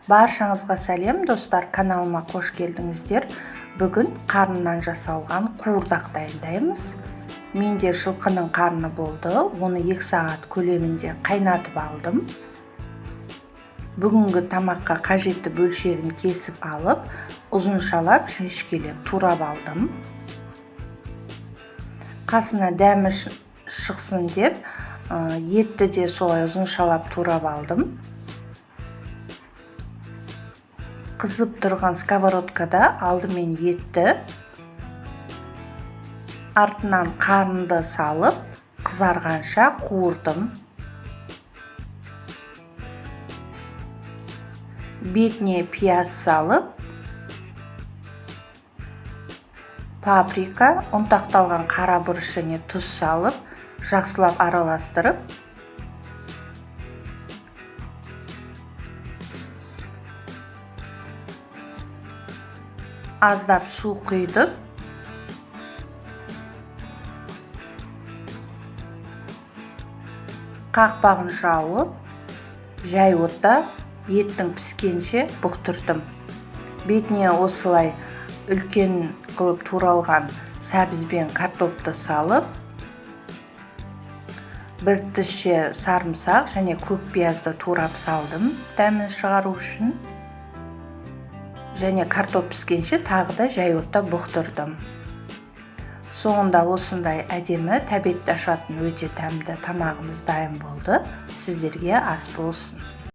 Баршаңызға сәлем достар, каналыма қош келдіңіздер. Бүгін қарнынан жасалған қуырдақ дайындаймыз. Менде жылқының қарны болды, оны 2 сағат көлемінде қайнатып алдым. Бүгінгі тамаққа қажетті бөлшегін кесіп алып, ұзыншалап, жіңішкелеп турап алдым. Қасына дәмі шықсын деп, етті де солай ұзыншалап турап алдым. Қызып тұрған сковородкада алдымен етті, артынан қарынды салып, қызарғанша қуырдым. Бетіне пияз салып, паприка, ұнтақталған қара бұрыш және тұз салып, жақсылап араластырып, аздап су құйдым. Қақпағын жауып, жай отта еттің піскенше бұқтырдым. Бетіне осылай үлкен қылып туралған сәбіз бен картопты салып, бір тісше сарымсақ және көк пиязды турап салдым дәмін шығару үшін. Және картоп піскенше тағы да жай отта бұқтырдым. Соңында осындай әдемі, тәбетті ашатын өте дәмді тамағымыз дайын болды. Сіздерге ас болсын.